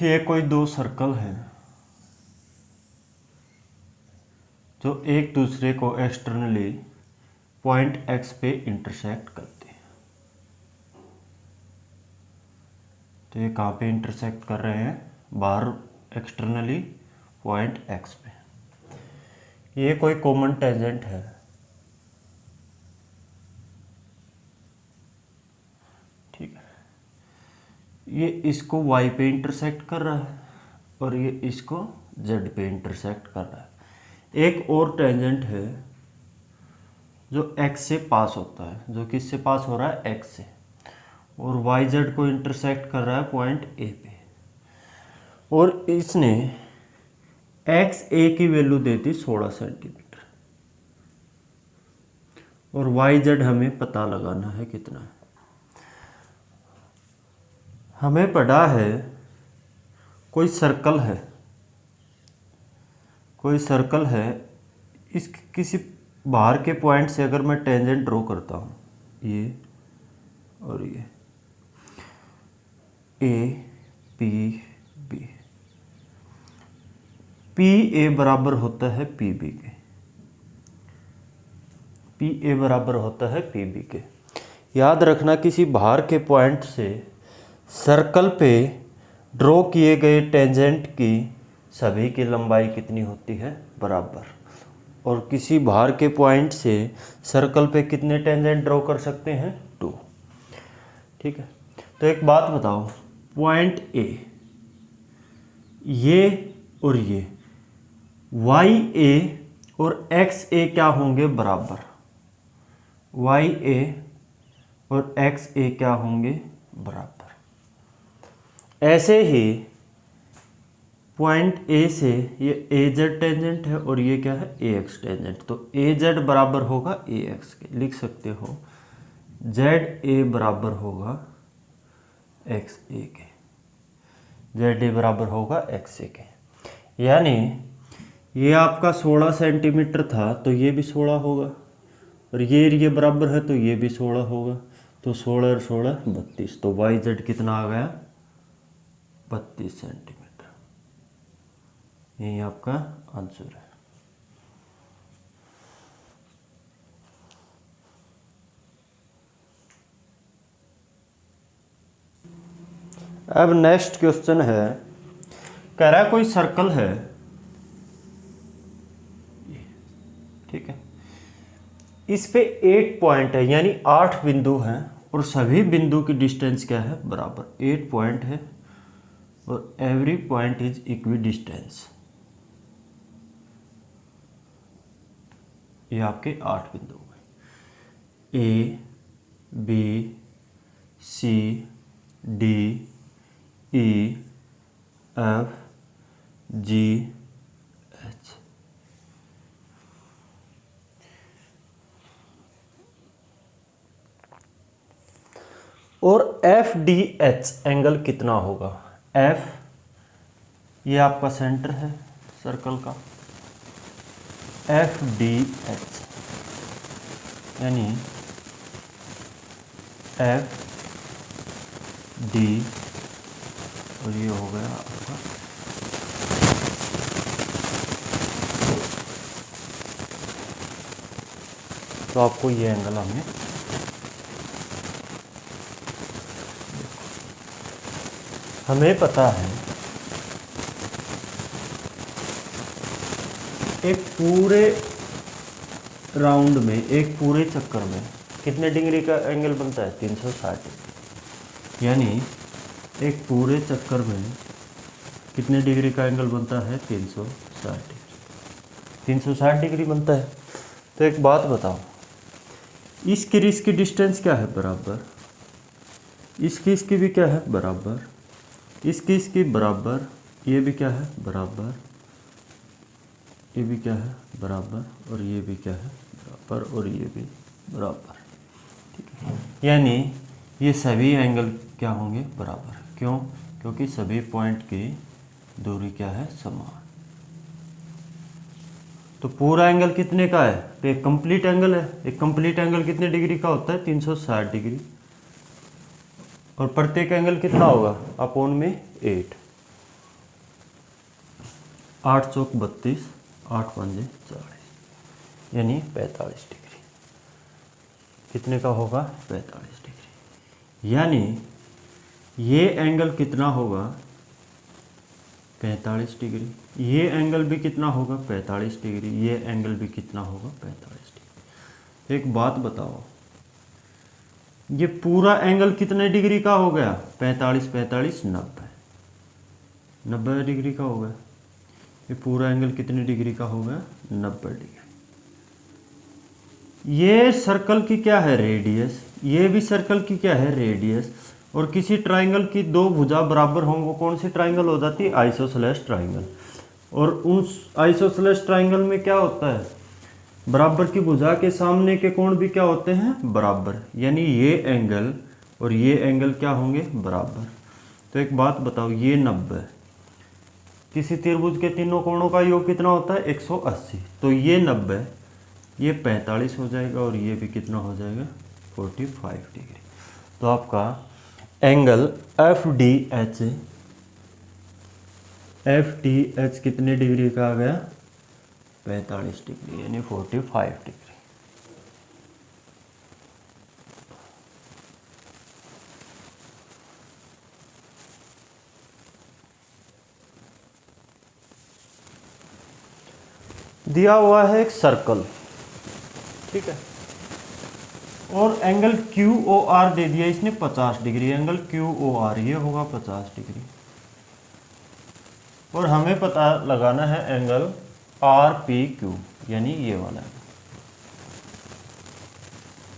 ये कोई दो सर्कल हैं जो एक दूसरे को एक्सटर्नली पॉइंट एक्स पे इंटरसेक्ट करते हैं। तो ये कहाँ पे इंटरसेक्ट कर रहे हैं? बाहर एक्सटर्नली पॉइंट एक्स पे। ये कोई कॉमन टेंजेंट है। ठीक है, ये इसको y पे इंटरसेक्ट कर रहा है और ये इसको z पे इंटरसेक्ट कर रहा है। एक और टेंजेंट है जो x से पास होता है, जो किससे पास हो रहा है? x से, और yz को इंटरसेक्ट कर रहा है पॉइंट a पे, और इसने x a की वैल्यू देती 16 सेंटीमीटर और yz हमें पता लगाना है कितना है। हमें पढ़ा है कोई सर्कल है, कोई सर्कल है, इस किसी बाहर के पॉइंट से अगर मैं टेंजेंट ड्रॉ करता हूँ, ये और ये A P B, P A बराबर होता है पी बी के, पी ए बराबर होता है पी बी के। याद रखना, किसी बाहर के पॉइंट से सर्कल पे ड्रॉ किए गए टेंजेंट की सभी की लंबाई कितनी होती है? बराबर। और किसी बाहर के पॉइंट से सर्कल पे कितने टेंजेंट ड्रॉ कर सकते हैं? 2। ठीक है, तो एक बात बताओ, पॉइंट ए, ये और ये वाई ए और एक्स ए क्या होंगे? बराबर। वाई ए और एक्स ए क्या होंगे? बराबर। ऐसे ही पॉइंट ए से ये ए जेड टेंजेंट है और ये क्या है? ए एक्स टेंजेंट। तो ए जेड बराबर होगा ए एक्स के, लिख सकते हो जेड ए बराबर होगा एक्स ए के, जेड ए बराबर होगा एक्स ए के। यानी ये आपका 16 सेंटीमीटर था तो ये भी 16 होगा, और ये बराबर है तो ये भी 16 होगा, तो 16 और 16 32। तो वाई जेड कितना आ गया? 32 सेंटीमीटर। यही आपका आंसर है। अब नेक्स्ट क्वेश्चन है, कह रहा है कोई सर्कल है, ठीक है, इस पे 8 पॉइंट है, यानी 8 बिंदु हैं और सभी बिंदु की डिस्टेंस क्या है? बराबर। 8 पॉइंट है और every point is equidistance. ये आपके 8 बिंदु हैं, A B C D E F G H. और एफ डी एच एंगल कितना होगा? एफ, ये आपका सेंटर है सर्कल का, एफ डी एच यानी एफ डी, और ये हो गया आपका तो आपको ये एंगल हमें पता है एक पूरे राउंड में, एक पूरे चक्कर में कितने डिग्री का एंगल बनता है? 360 डिग्री। यानी एक पूरे चक्कर में कितने डिग्री का एंगल बनता है? 360 डिग्री। 360 डिग्री बनता है। तो एक बात बताओ, इसकी इसकी डिस्टेंस क्या है? बराबर। इसकी भी क्या है? बराबर। इसकी बराबर, ये भी क्या है? बराबर, ये भी क्या है? बराबर, और ये भी क्या है? बराबर, और ये भी बराबर। ठीक है, यानी ये सभी एंगल क्या होंगे? बराबर। क्यों? क्योंकि सभी पॉइंट की दूरी क्या है? समान। तो पूरा एंगल कितने का है? तो एक कंप्लीट एंगल है। एक कंप्लीट एंगल कितने डिग्री का होता है? 360 डिग्री। और प्रत्येक एंगल कितना होगा? अपॉन में 8। 8 चौक 32, 8 पंजे 40, यानी 45 डिग्री। कितने का होगा? 45 डिग्री। यानी ये एंगल कितना होगा? 45 डिग्री। ये एंगल भी कितना होगा? 45 डिग्री। ये एंगल भी कितना होगा? 45 डिग्री। एक बात बताओ, ये पूरा एंगल कितने डिग्री का हो गया? 45 45 90, 90 डिग्री का हो गया। ये पूरा एंगल कितने डिग्री का हो गया? 90 डिग्री। ये सर्कल की क्या है? रेडियस। ये भी सर्कल की क्या है? रेडियस। और किसी ट्राइंगल की दो भुजा बराबर हों, वो कौन सी ट्राइंगल हो जाती है? Isosceles triangle. और उन आइसोसेलेस ट्राइंगल में क्या होता है? बराबर की भुजा के सामने के कोण भी क्या होते हैं? बराबर। यानी ये एंगल और ये एंगल क्या होंगे? बराबर। तो एक बात बताओ, ये 90, किसी त्रिभुज के तीनों कोणों का योग कितना होता है? 180। तो ये 90, ये 45 हो जाएगा और ये भी कितना हो जाएगा? 45 डिग्री। तो आपका एंगल एफ डी एच कितने डिग्री का आ गया? 45 डिग्री, यानी 45 डिग्री। दिया हुआ है एक सर्कल, ठीक है, और एंगल क्यू ओ आर दे दिया इसने 50 degree. Angle Q O R ये होगा 50 डिग्री। और हमें पता लगाना है एंगल आर पी क्यू, यानी ये वाला है,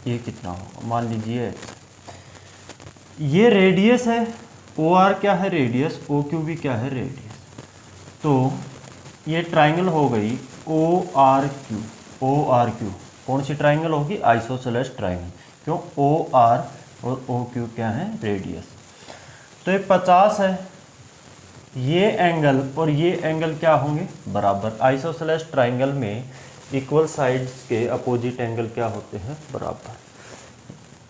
ये कितना होगा? मान लीजिए ये रेडियस है, ओ आर क्या है? रेडियस। ओ क्यू भी क्या है? रेडियस। तो ये ट्राइंगल हो गई O R Q. O R Q कौन सी ट्राइंगल होगी? Isosceles triangle. क्यों? ओ आर और ओ क्यू क्या है? रेडियस। तो ये 50 है, ये एंगल और ये एंगल क्या होंगे? बराबर। आइसोसेलेस ट्राइंगल में इक्वल साइड्स के अपोजिट एंगल क्या होते हैं? बराबर।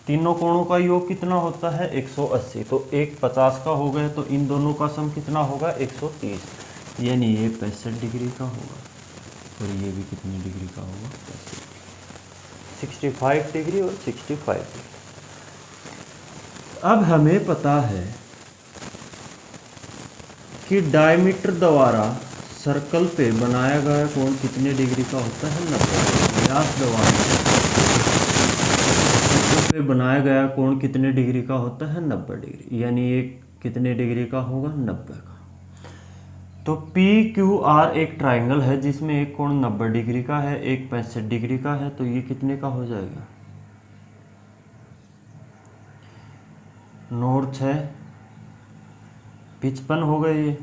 तीनों कोणों का योग कितना होता है? 180। तो एक 50 का हो गया, तो इन दोनों का सम कितना होगा? 130, यानी ये 65 डिग्री का होगा और ये भी कितनी डिग्री का होगा? 65 डिग्री और 65 डिग्री। अब हमें पता है कि डायमीटर द्वारा सर्कल पे बनाया गया कोण कितने डिग्री का होता है? 90। व्यास द्वारा सर्कल पे बनाया गया कोण कितने डिग्री का होता है? 90 डिग्री। यानी ये कितने डिग्री का होगा? 90 का। तो पी क्यू आर एक ट्राइंगल है जिसमें एक कोण 90 डिग्री का है, एक 65 डिग्री का है। तो ये कितने का हो जाएगा? नॉर्थ है 55 हो गए ये,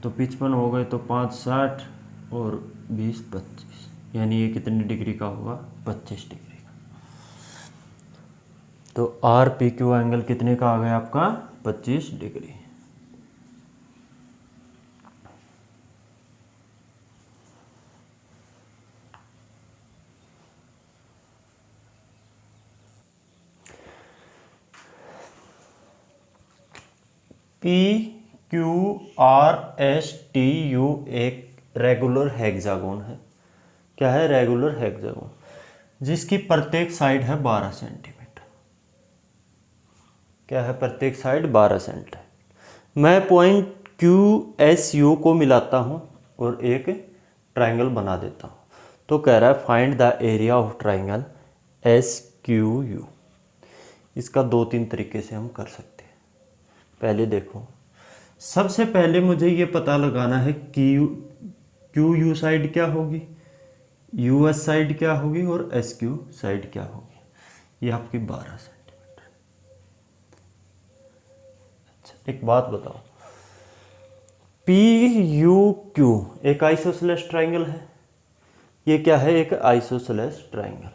तो 55 हो गए, तो 5 60 और 20 25, यानी ये कितने डिग्री का होगा? 25 डिग्री का। तो आर पी क्यू एंगल कितने का आ गया आपका? 25 degree. P Q R S T U एक रेगुलर हेक्सागोन है। क्या है? रेगुलर हेक्सागोन, जिसकी प्रत्येक साइड है 12 सेंटीमीटर। क्या है? प्रत्येक साइड 12 सेंटीमीटर। मैं पॉइंट क्यू एस यू को मिलाता हूँ और एक ट्राइंगल बना देता हूँ। तो कह रहा है find the area of triangle S Q U. इसका 2-3 तरीके से हम कर सकते हैं। पहले देखो, सबसे पहले मुझे ये पता लगाना है कि क्यू यू साइड क्या होगी, यू एस साइड क्या होगी और एस क्यू साइड क्या होगी। ये आपकी 12 सेंटीमीटर। अच्छा, एक बात बताओ, पी यू क्यू एक आइसोसेलेस ट्राइंगल है। ये क्या है? एक आइसोसेलेस ट्राइंगल।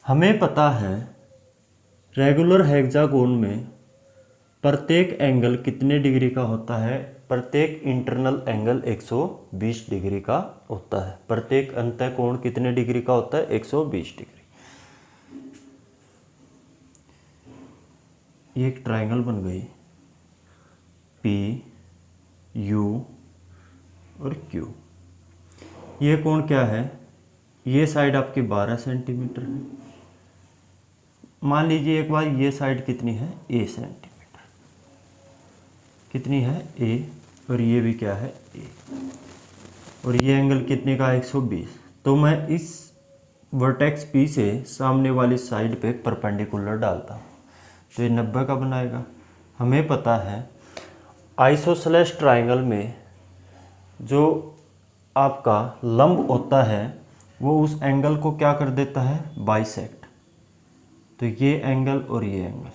हमें पता है रेगुलर हेक्सागोन में प्रत्येक एंगल कितने डिग्री का होता है? प्रत्येक इंटरनल एंगल 120 डिग्री का होता है। प्रत्येक अंतः कोण कितने डिग्री का होता है? 120 डिग्री। ये एक ट्राइंगल बन गई पी यू और Q। ये कोण क्या है, ये साइड आपकी 12 सेंटीमीटर है। मान लीजिए एक बार ये साइड कितनी है, A सेंटीमीटर, कितनी है A, और ये भी क्या है A, और ये एंगल कितने का 120। तो मैं इस वर्टेक्स P से सामने वाली साइड पे परपेंडिकुलर डालता हूँ, तो ये 90 का बनाएगा। हमें पता है आइसोसेलेस ट्राइंगल में जो आपका लंब होता है वो उस एंगल को क्या कर देता है, बाइसेक्ट। तो ये एंगल और ये एंगल,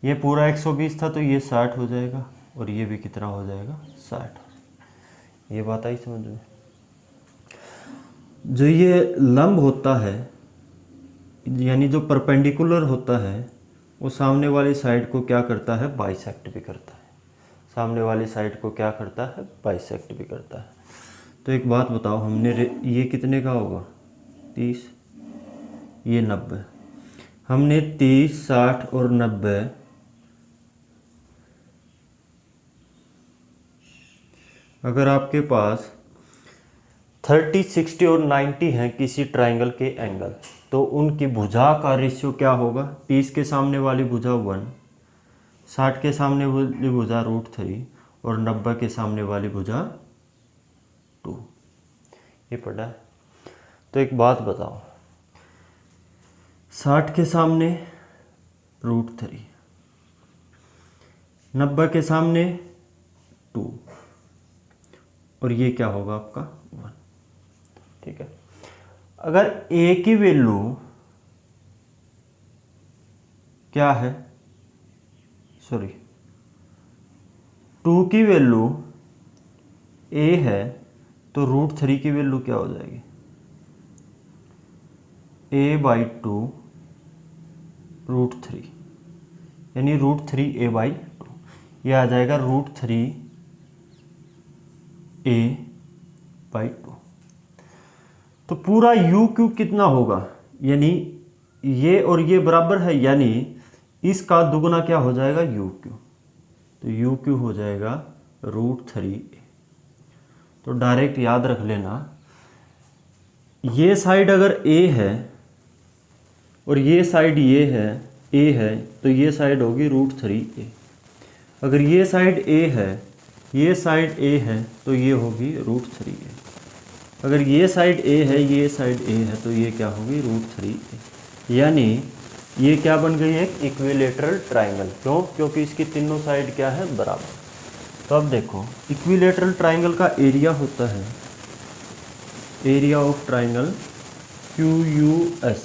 ये पूरा 120 था तो ये 60 हो जाएगा, और ये भी कितना हो जाएगा, 60। ये बात आई समझ में। जो ये लंब होता है यानी जो परपेंडिकुलर होता है वो सामने वाली साइड को क्या करता है, बाइसेक्ट भी करता है। सामने वाली साइड को क्या करता है, बाइसेक्ट भी करता है। तो एक बात बताओ, हमने ये कितने का होगा, 30, ये 90। हमने 30, 60 और 90 अगर आपके पास 30, 60 और 90 हैं किसी ट्राइंगल के एंगल, तो उनकी भुजा का रेशियो क्या होगा, 30 के सामने वाली भुजा 1, 60 के सामने वाली भुजा √3 और 90 के सामने वाली भुजा 2। ये पढ़ा है। तो एक बात बताओ, 60 के सामने √3, 90 के सामने 2, और ये क्या होगा आपका 1। ठीक है। अगर A की वैल्यू क्या है, सॉरी 2 की वैल्यू A है, तो √3 की वैल्यू क्या हो जाएगी, A/2 √3, यानी √3A/2। ये आ जाएगा √3A/2। तो पूरा UQ कितना होगा, यानी ये और ये बराबर है, यानी इसका दुगना क्या हो जाएगा, UQ। तो UQ हो जाएगा √3A। तो डायरेक्ट याद रख लेना, ये साइड अगर A है और ये साइड ये है A है, तो ये साइड होगी √3A। अगर ये साइड A है, ये साइड A है, तो ये होगी √3A। अगर ये साइड A है, ये साइड A है, तो ये क्या होगी, √3A। यानी ये क्या बन गई है, इक्विलेटरल ट्राइंगल। क्यों, क्योंकि इसकी तीनों साइड क्या है, बराबर। तो अब देखो, इक्विलेटरल ट्राइंगल का एरिया होता है, एरिया ऑफ ट्राइंगल QUS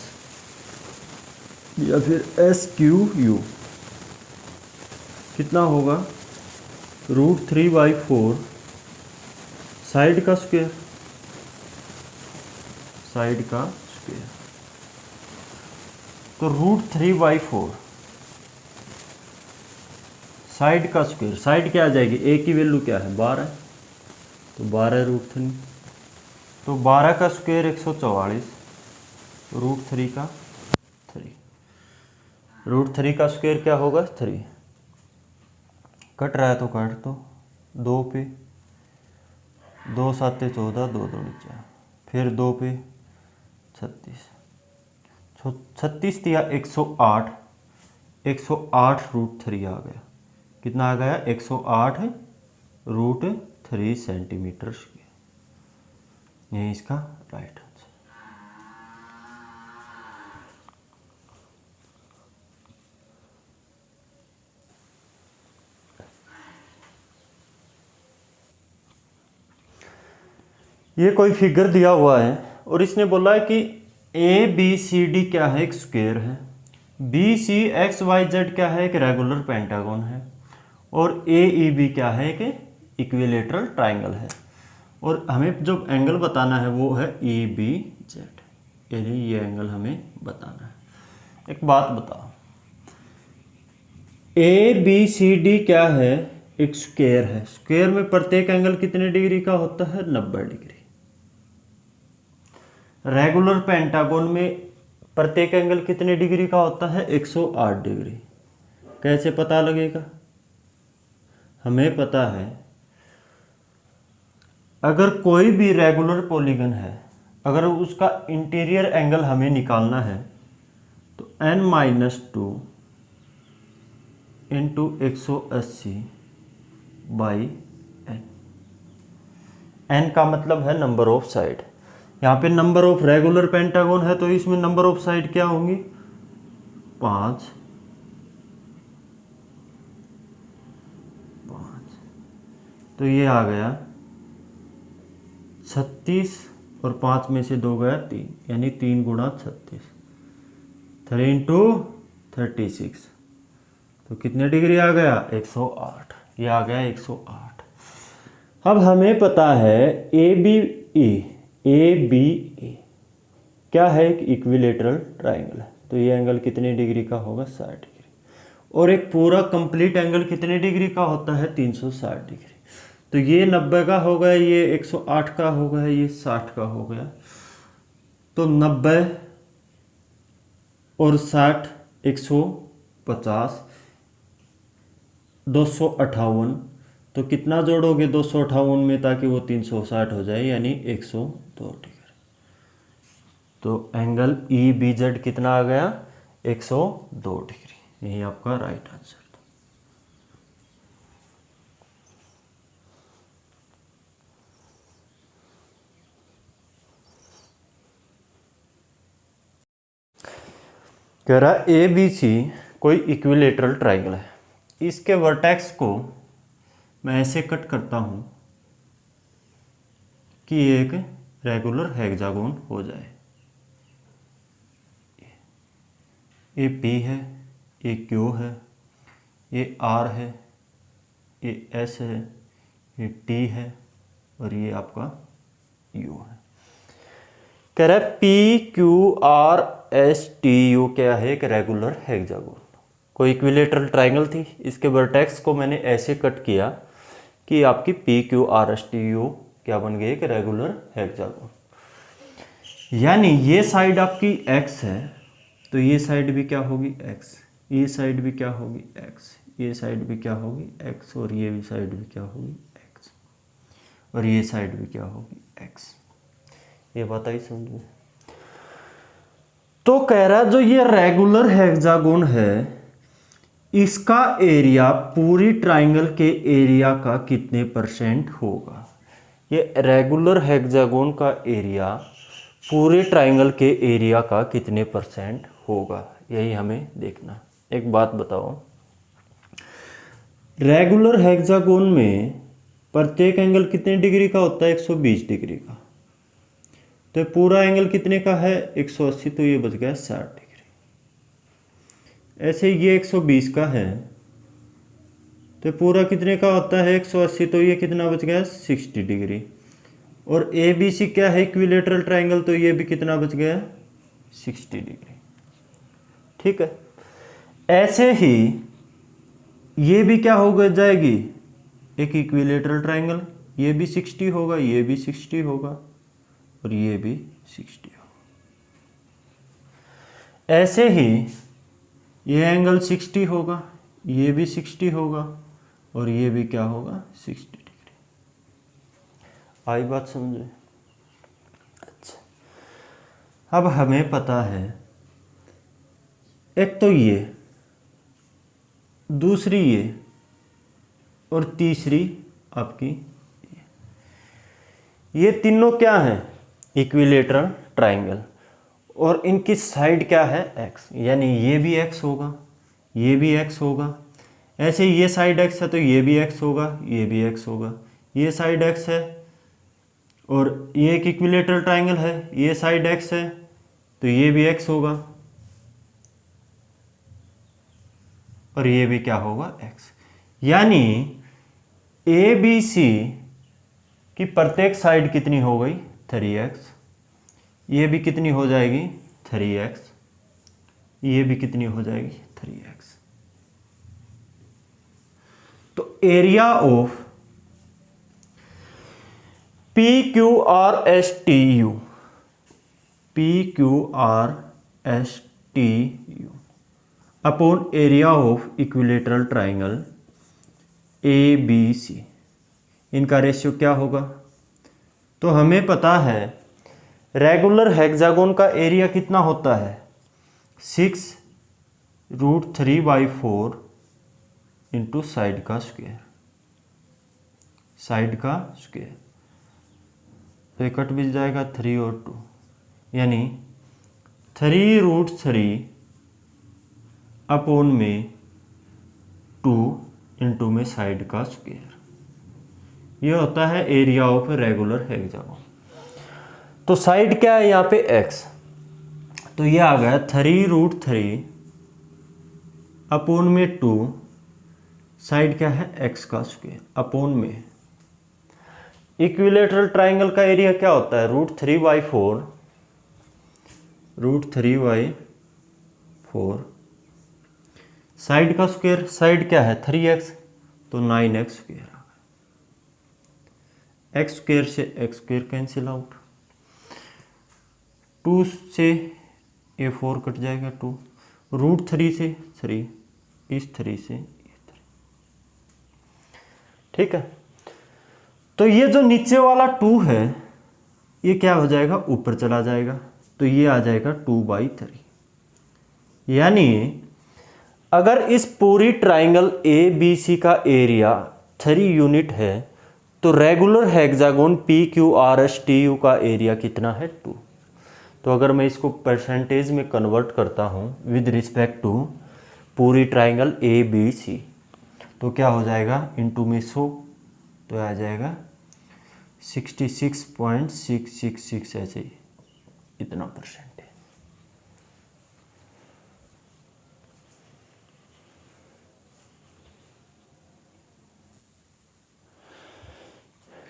या फिर SQU, कितना होगा, √3/4 साइड का स्क्वायर, साइड का स्क्वायर। तो √3/4 साइड का स्क्वायर, साइड क्या आ जाएगी, A की वैल्यू क्या है, 12, तो 12 √3, तो 12 का स्क्वायर 144, √3 का 3, √3 का स्क्वायर क्या होगा, 3। कट रहा है तो काट दो, 2 पे 2 7 14, 2 2 4, फिर 2 पे 36, 36 दिया 108, 108 √3 आ गया। कितना आ गया, 108 √3 सेंटीमीटर स्क्वायर। यही इसका राइट आंसर। ये कोई फिगर दिया हुआ है और इसने बोला है कि ABCD क्या है, एक स्क्वायर है, BCXYZ क्या है, एक रेगुलर पेंटागन है, और AEB क्या है, एक इक्विलेटरल ट्राइंगल है। और हमें जो एंगल बताना है वो है EBZ, यानी ये एंगल हमें बताना है। एक बात बताओ, ABCD क्या है, एक स्क्वायर है। स्क्वायर में प्रत्येक एंगल कितने डिग्री का होता है, 90 डिग्री। रेगुलर पेंटागन में प्रत्येक एंगल कितने डिग्री का होता है, 108 डिग्री। कैसे पता लगेगा, हमें पता है अगर कोई भी रेगुलर पॉलीगन है, अगर उसका इंटीरियर एंगल हमें निकालना है तो n-2 into 180 by n। n का मतलब है नंबर ऑफ साइड। यहाँ पे नंबर ऑफ रेगुलर पेंटागन है तो इसमें नंबर ऑफ साइड क्या होंगी? 5। तो ये आ गया 36 और 5 में से 2 गया 3, यानी 3 गुणा 36, 3 इंटू 36, तो कितने डिग्री आ गया? 108। ये आ गया 108। अब हमें पता है ए बी ए क्या है? एक इक्विलेटरल ट्राइंगल है, तो ये एंगल कितने डिग्री का होगा? 60 डिग्री। और एक पूरा कंप्लीट एंगल कितने डिग्री का होता है? 360 डिग्री। तो ये 90 का हो गया, ये 108 का हो गया, ये 60 का हो गया। तो 90 और 60 150, 258। तो कितना जोड़ोगे 258 में ताकि वो 360 हो जाए, यानी 102 डिग्री। तो एंगल EBZ कितना आ गया? 102 डिग्री। यही आपका राइट आंसर। कह रहा ABC कोई इक्विलेटरल ट्राइंगल है, इसके वर्टेक्स को मैं ऐसे कट करता हूं कि एक रेगुलर हेक्सागोन हो जाए। ये P है, ये Q है, ये R है, ये S है, ये T है और ये आपका U है। कह रहा है PQRSTU क्या है? एक रेगुलर हेक्सागोन। कोई इक्विलेटरल ट्राइंगल थी, इसके वर्टेक्स को मैंने ऐसे कट किया कि आपकी PQRSTU क्या बन गई? एक रेगुलर हेक्सागोन। यानी ये साइड आपकी x है तो ये साइड भी क्या होगी? x, ये साइड भी क्या होगी? x, ये साइड भी क्या होगी? x, और ये भी साइड भी क्या होगी? x, और ये साइड भी क्या होगी? x। ये बात आई समझ में? तो कह रहा जो ये रेगुलर हेक्सागोन है, इसका एरिया पूरी ट्राइंगल के एरिया का कितने % होगा? ये रेगुलर हेक्सागोन का एरिया पूरे ट्राइंगल के एरिया का कितने % होगा, यही हमें देखना। एक बात बताओ, रेगुलर हेक्सागोन में प्रत्येक एंगल कितने डिग्री का होता है? 120 डिग्री का। तो पूरा एंगल कितने का है? 180, तो ये बच गया 60 डिग्री। ऐसे ये 120 का है तो पूरा कितने का होता है? 180, तो ये कितना बच गया? 60 डिग्री। और ABC क्या है? इक्विलेटरल ट्राइंगल, तो ये भी कितना बच गया? 60 डिग्री। ठीक है। ऐसे ही ये भी क्या हो जाएगी? एक इक्विलेटरल ट्राइंगल, ये भी 60 होगा, ये भी 60 होगा और ये भी 60 होगा। ऐसे ही ये एंगल 60 होगा, ये भी 60 होगा और ये भी क्या होगा? 60 डिग्री। आई बात समझे? अच्छा, अब हमें पता है एक तो ये, दूसरी ये और तीसरी आपकी ये तीनों क्या हैं? Equilateral triangle. और इनकी साइड क्या है? x, यानी ये भी x होगा, ये भी x होगा। ऐसे ये साइड x है तो ये भी x होगा, ये भी x होगा। ये साइड x है और ये एक इक्विलेटरल ट्राइंगल है, ये साइड x है तो ये भी x होगा और ये भी क्या होगा? x। यानी ABC की प्रत्येक साइड कितनी हो गई? 3x। ये भी कितनी हो जाएगी? 3x। ये भी कितनी हो जाएगी? 3x। तो area of PQRSTU upon area of equilateral triangle ABC, इनका रेशियो क्या होगा? तो हमें पता है रेगुलर हेक्सागोन का एरिया कितना होता है 6√3/4 इंटू साइड का स्क्वायर, साइड का स्क्वायर। तो कट भी जाएगा 3 और 2, यानी 3√3 में 2 इंटू में साइड का स्क्वायर। ये होता है एरिया ऑफ रेगुलर हेक्सागोन। तो साइड क्या है यहाँ पे x, तो ये आ गया 3√3 में 2, साइड क्या है x का स्क्वायर अपॉन में। इक्विलेटरल ट्राइंगल का एरिया क्या होता है √3/4, √3/4 साइड का स्क्वायर, साइड क्या है 3x, तो 9x स्क्वायर आ गया। x स्क्वायर से x स्क्वायर कैंसिल आउट, 2 से ये 4 कट जाएगा 2, √3 से 3, इस 3 से ये 3। ठीक है, तो ये जो नीचे वाला 2 है ये क्या हो जाएगा ऊपर चला जाएगा, तो ये आ जाएगा 2/3। यानी अगर इस पूरी ट्राइंगल ABC का एरिया 3 यूनिट है तो रेगुलर हेक्सागोन PQRSTU का एरिया कितना है 2। तो अगर मैं इसको परसेंटेज में कन्वर्ट करता हूँ विद रिस्पेक्ट टू पूरी ट्राइंगल ABC, तो क्या हो जाएगा इनटू में 100, तो आ जाएगा 66.666, ऐसे ही इतना परसेंट है।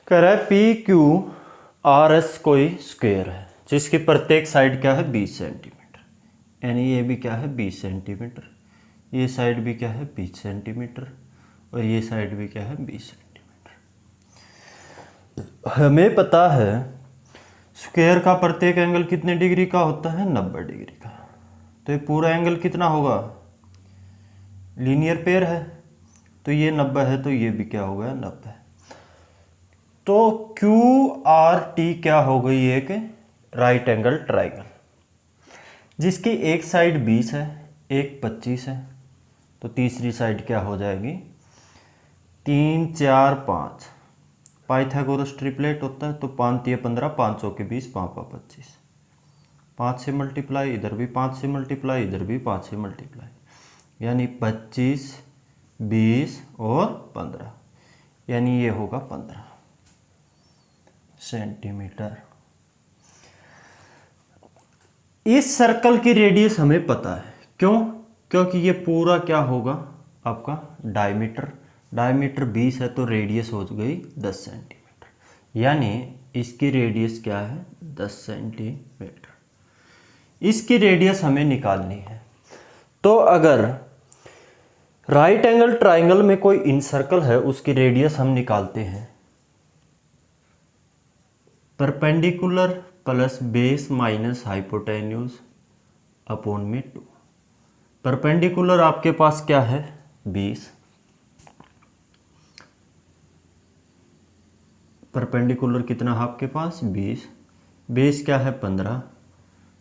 कह रहा है PQRS कोई स्क्वायर है जिसकी प्रत्येक साइड क्या है 20 सेंटीमीटर, यानी ये भी क्या है 20 सेंटीमीटर, ये साइड भी क्या है 20 सेंटीमीटर और ये साइड भी क्या है 20 सेंटीमीटर। हमें पता है स्क्वायर का प्रत्येक एंगल कितने डिग्री का होता है 90 डिग्री का। तो ये पूरा एंगल कितना होगा, लीनियर पेयर है तो ये 90 है, तो ये भी क्या हो गया 90। तो QRT क्या हो गई, एक राइट एंगल ट्राइंगल जिसकी एक साइड 20 है एक 25 है, तो तीसरी साइड क्या हो जाएगी 3 4 5, पाइथागोरस ट्रिपलेट होता है, तो 5 3 15, 5 चौके 20, 5 5 25, 5 से मल्टीप्लाई, इधर भी 5 से मल्टीप्लाई, इधर भी 5 से मल्टीप्लाई, यानी 25 20 और 15, यानी ये होगा 15 सेंटीमीटर। इस सर्कल की रेडियस हमें पता है, क्यों, क्योंकि ये पूरा क्या होगा आपका डायमीटर, डायमीटर 20 है तो रेडियस हो गई 10 सेंटीमीटर, यानी इसकी रेडियस क्या है 10 सेंटीमीटर। इसकी रेडियस हमें निकालनी है। तो अगर राइट एंगल ट्राइंगल में कोई इन सर्कल है उसकी रेडियस हम निकालते हैं perpendicular plus base minus hypotenuse upon में 2। परपेंडिकुलर आपके पास क्या है 20, परपेंडिकुलर कितना है आपके पास 20, बेस क्या है 15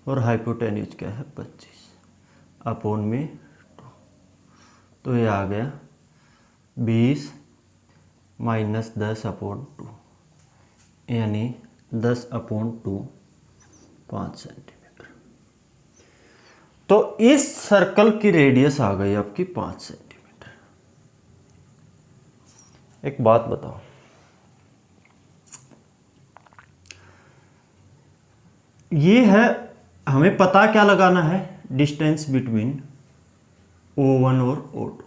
और हाइपोटेन्यूज क्या है 25 अपॉन में 2। तो ये आ गया 20 माइनस 10 अपॉन 2, यानी 10 अपॉन 2 5 सेंटीमीटर। तो इस सर्कल की रेडियस आ गई आपकी 5 सेंटीमीटर। एक बात बताओ, ये है हमें पता क्या लगाना है डिस्टेंस बिटवीन O1 और O2,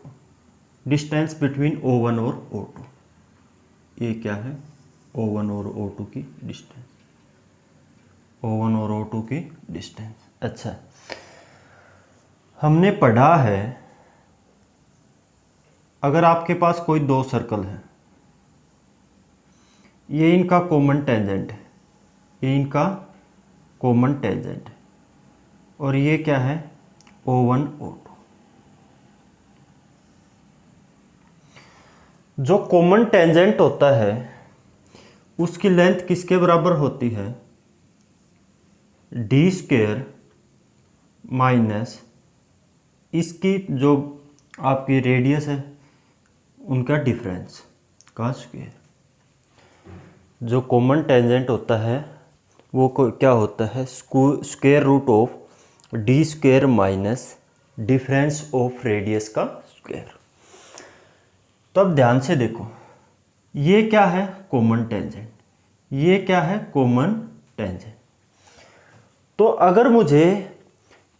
डिस्टेंस बिटवीन O1 और O2, ये क्या है O1 और O2 की डिस्टेंस, O1 और O2 की डिस्टेंस। अच्छा, हमने पढ़ा है अगर आपके पास कोई दो सर्कल है, ये इनका कॉमन टेंजेंट है, ये इनका कॉमन टेंजेंट है और ये क्या है O1 O2। जो कॉमन टेंजेंट होता है उसकी लेंथ किसके बराबर होती है, डी स्क्वायर माइनस इसकी जो आपकी रेडियस है उनका डिफरेंस का स्क्वायर। जो कॉमन टेंजेंट होता है वो क्या होता है, square root of D square minus difference of radius का स्क्वायर। तो अब ध्यान से देखो, ये क्या है, कॉमन टेंजेंट, ये क्या है, कॉमन टेंजेंट। तो अगर मुझे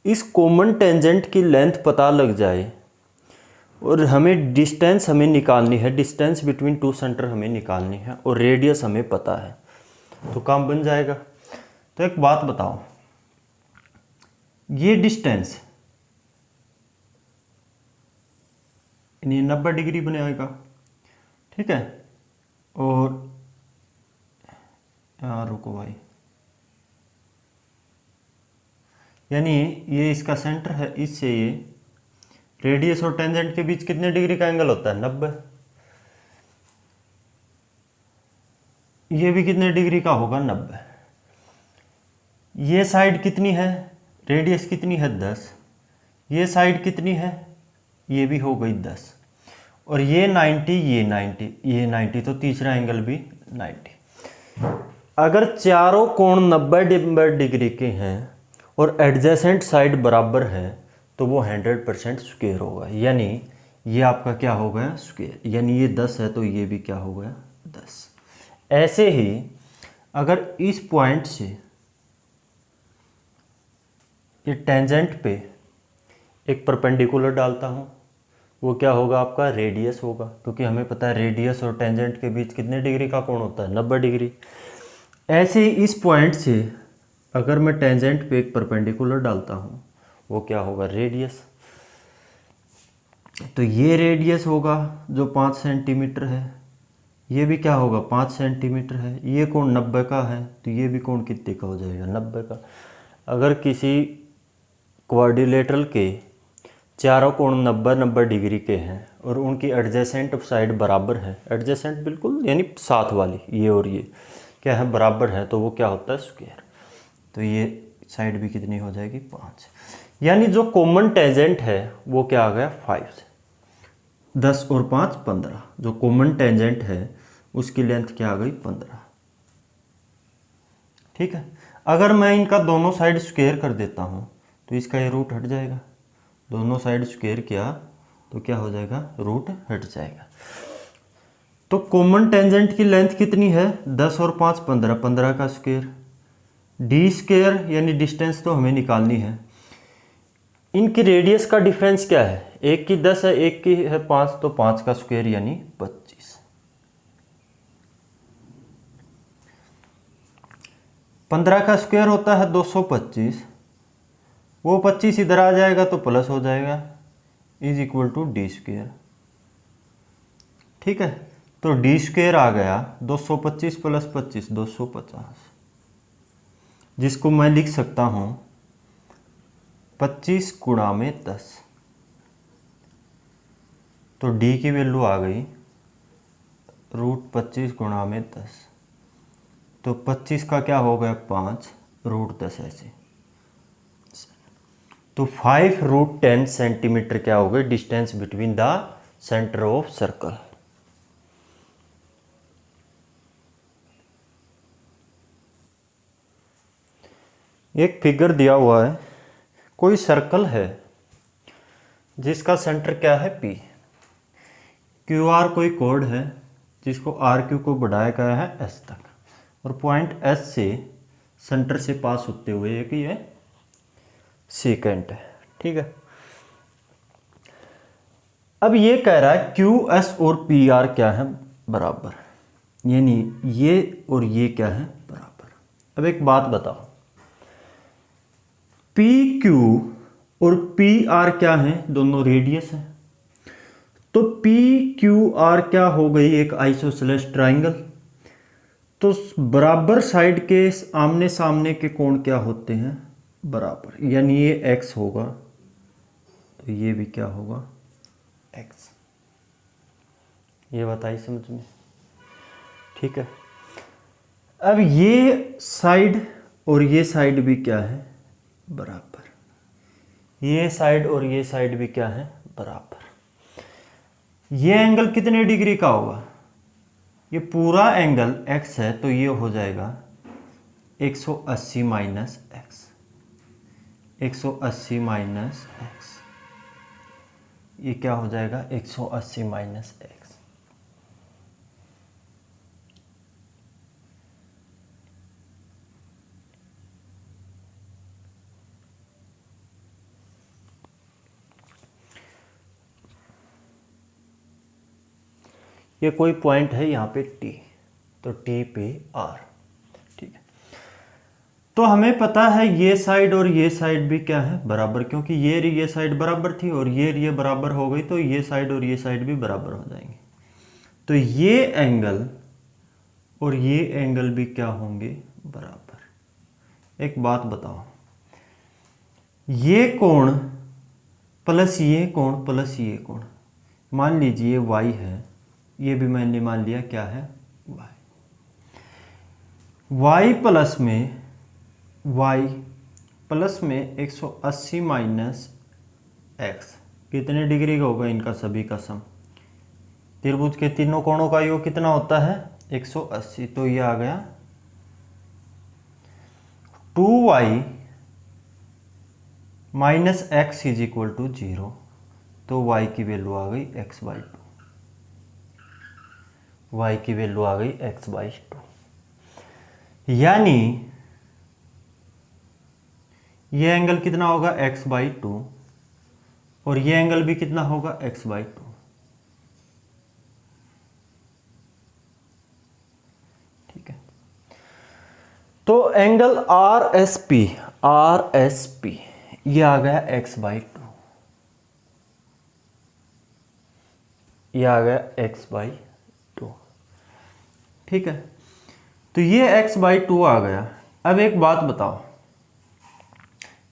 इस कॉमन टेंजेंट की लेंथ पता लग जाए और हमें डिस्टेंस हमें निकालनी है, डिस्टेंस बिटवीन टू सेंटर हमें निकालनी है और रेडियस हमें पता है, तो काम बन जाएगा। तो एक बात बताओ, ये डिस्टेंस ये 90 डिग्री बनेगा, ठीक है। और यहाँ रुको भाई, यानी ये इसका सेंटर है, इससे ये रेडियस और टेंजेंट के बीच कितने डिग्री का एंगल होता है, 90। ये भी कितने डिग्री का होगा, 90। ये साइड कितनी है, रेडियस कितनी है, 10। ये साइड कितनी है, ये भी हो गई 10। और ये 90, ये 90, ये 90, तो तीसरा एंगल भी 90। अगर चारों कोण 90 डिग्री के हैं और एडजेसेंट साइड बराबर है तो वो 100% स्क्वायर होगा, यानी ये आपका क्या हो गया, स्क्वायर। यानी ये 10 है तो ये भी क्या हो गया, 10। ऐसे ही अगर इस पॉइंट से ये टेंजेंट पे एक परपेंडिकुलर डालता हूँ, वो क्या होगा, आपका रेडियस होगा, क्योंकि हमें पता है रेडियस और टेंजेंट के बीच कितने डिग्री का कोण होता है, 90 डिग्री। ऐसे ही इस पॉइंट से अगर मैं टेंजेंट पे एक परपेंडिकुलर डालता हूँ, वो क्या होगा, रेडियस। तो ये रेडियस होगा जो 5 सेंटीमीटर है, ये भी क्या होगा, 5 सेंटीमीटर है। ये कोण 90 का है तो ये भी कोण कितने का हो जाएगा, 90 का। अगर किसी क्वाड्रिलेटरल के चारों कोण 90 डिग्री के हैं और उनकी एडजेसेंट साइड बराबर है, एडजेसेंट बिल्कुल यानी साथ वाली, ये और ये क्या है, बराबर है, तो वो क्या होता है, स्क्वायर। तो ये साइड भी कितनी हो जाएगी, 5। यानी जो कॉमन टेंजेंट है वो क्या आ गया, 5 से 10 और 5 15। जो कॉमन टेंजेंट है उसकी लेंथ क्या आ गई, 15। ठीक है। अगर मैं इनका दोनों साइड स्क्वायर कर देता हूँ तो इसका ये रूट हट जाएगा। दोनों साइड स्क्वायर किया तो क्या हो जाएगा, रूट हट जाएगा। तो कॉमन टेंजेंट की लेंथ कितनी है, 10 और 5 15, 15 का स्क्वायर। डी स्क्वायर यानी डिस्टेंस तो हमें निकालनी है। इनकी रेडियस का डिफरेंस क्या है, एक की 10 है, एक की है 5, तो 5 का स्क्वायर यानी 25। 15 का स्क्वायर होता है 225, वो 25 इधर आ जाएगा तो प्लस हो जाएगा, is equal to D square. ठीक है, तो डी स्क्वायर आ गया 225 प्लस 25 250, जिसको मैं लिख सकता हूँ 25 गुणा में 10। तो डी की वैल्यू आ गई रूट 25 गुणा में 10, तो 25 का क्या हो गया, 5 रूट 10 ऐसे। तो 5 रूट 10 सेंटीमीटर क्या हो गई, distance between the centre of circle. एक फिगर दिया हुआ है, कोई सर्कल है जिसका सेंटर क्या है, P। क्यू आर कोई कोड है जिसको आर क्यू को बढ़ाया गया है S तक, और पॉइंट S से सेंटर से पास होते हुए एक ये सेकेंड है। ठीक है, अब ये कह रहा है क्यू एस और पी आर क्या है, बराबर, यानी ये और ये क्या है, बराबर। अब एक बात बताओ, पी क्यू और पी आर क्या है, दोनों रेडियस है। तो पी क्यू आर क्या हो गई, एक आइसोसेलेस ट्राइंगल। तो बराबर साइड के आमने सामने के कोण क्या होते हैं, बराबर, यानी ये x होगा तो ये भी क्या होगा, x। ये बताइए समझ में, ठीक है। अब ये साइड और ये साइड भी क्या है, बराबर। ये साइड और ये साइड भी क्या है, बराबर। ये एंगल कितने डिग्री का होगा, ये पूरा एंगल x है तो ये हो जाएगा 180 माइनस एक्स, 180 माइनस एक्स, ये क्या हो जाएगा 180 माइनस एक्स। ये कोई पॉइंट है यहाँ पे T, तो T पे R, ठीक है। तो हमें पता है ये साइड और ये साइड भी क्या है, बराबर, क्योंकि ये साइड बराबर थी और ये बराबर हो गई, तो ये साइड और ये साइड भी बराबर हो जाएंगे। तो ये एंगल और ये एंगल भी क्या होंगे, बराबर। एक बात बताओ, ये कोण प्लस ये कोण प्लस ये कोण, मान लीजिए y है, ये भी मैंने मान लिया क्या है, y प्लस में 180 माइनस एक्स कितने डिग्री का होगा, इनका सभी का सम। त्रिभुज के तीनों कोणों का योग कितना होता है, 180, तो ये आ गया 2y minus x is equal to 0, तो y की वैल्यू आ गई x/2, y की वैल्यू आ गई x/2। यानी ये एंगल कितना होगा, x/2, और ये एंगल भी कितना होगा, x/2। ठीक है, तो एंगल RSP ये आ गया x/2, ये आ गया x/2, ठीक है। तो ये x/2 आ गया। अब एक बात बताओ,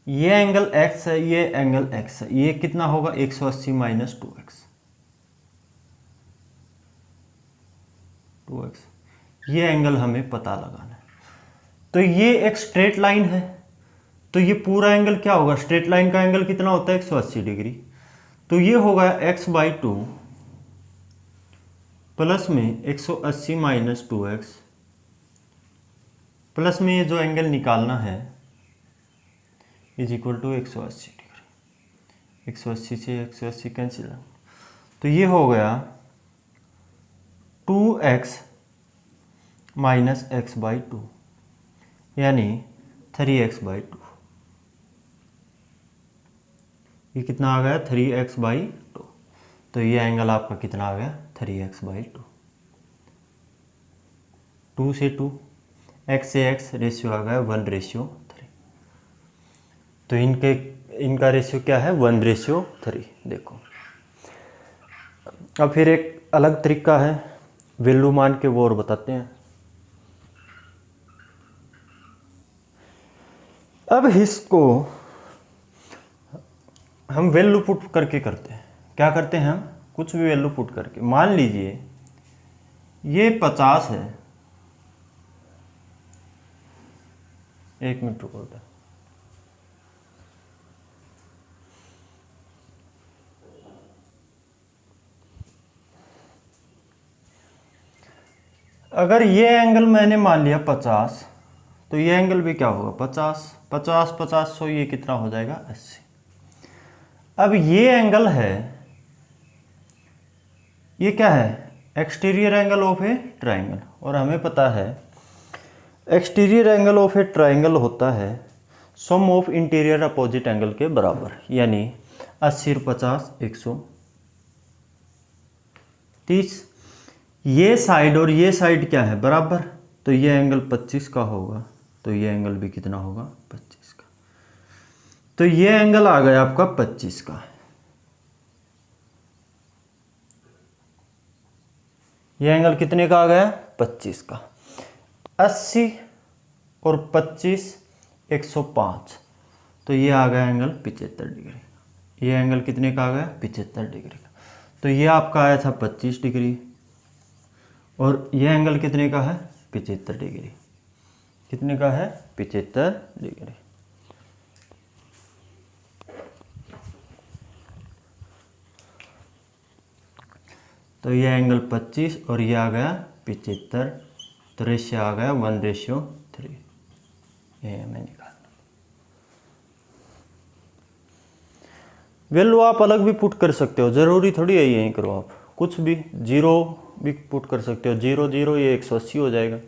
ये एंगल x है, ये एंगल x है, ये कितना होगा, 180 माइनस 2x, ये एंगल हमें पता लगाना है। तो ये एक स्ट्रेट लाइन है, तो ये पूरा एंगल क्या होगा, स्ट्रेट लाइन का एंगल कितना होता है, 180 डिग्री, तो ये होगा x/2 प्लस में 180 माइनस 2x, प्लस में ये जो एंगल निकालना है इज इक्वल टू 180 डिग्री, 180 से 180 कैंसिल, तो ये हो गया 2x माइनस x/2 यानी 3x/2, ये कितना आ गया, 3x/2, तो ये एंगल आपका कितना आ गया, 3x/2, 2 से 2, x से x रेशियो आ गया 1:3, तो इनका रेशियो क्या है, 1:3। देखो अब फिर एक अलग तरीका है वैल्यू मान के, वो और बताते हैं। अब इसको हम वैल्यू पुट करके करते हैं, क्या करते हैं हम, कुछ भी वैल्यू पुट करके। मान लीजिए ये 50 है, एक मिनट रुको, अगर ये एंगल मैंने मान लिया 50, तो ये एंगल भी क्या होगा, 50, 50, 50, 100, ये कितना हो जाएगा, 80। अब ये एंगल है, ये क्या है, exterior angle of A triangle, और हमें पता है exterior angle of A triangle होता है सम ऑफ इंटीरियर अपोजिट एंगल के बराबर, यानी 80 और 50 130। ये साइड और ये साइड क्या है, बराबर, तो ये एंगल 25 का होगा, तो ये एंगल भी कितना होगा, 25 का। तो ये एंगल आ गया आपका 25 का, ये एंगल कितने का आ गया, 25 का। 80 और 25 105, तो ये आ गया एंगल 75 डिग्री। ये एंगल कितने का आ गया, 75 डिग्री का। तो ये आपका आया था 25 डिग्री, और ये एंगल कितने का है, 75 डिग्री। कितने का है 75 डिग्री। तो ये एंगल 25 और ये आ गया 75, तो रेशियो आ गया 1:3। ये हमें निकालना। वैल्यू आप अलग भी पुट कर सकते हो, जरूरी थोड़ी है यही करो आप, कुछ भी 0 भी पुट कर सकते हो। 0 0 ये 180 हो जाएगा।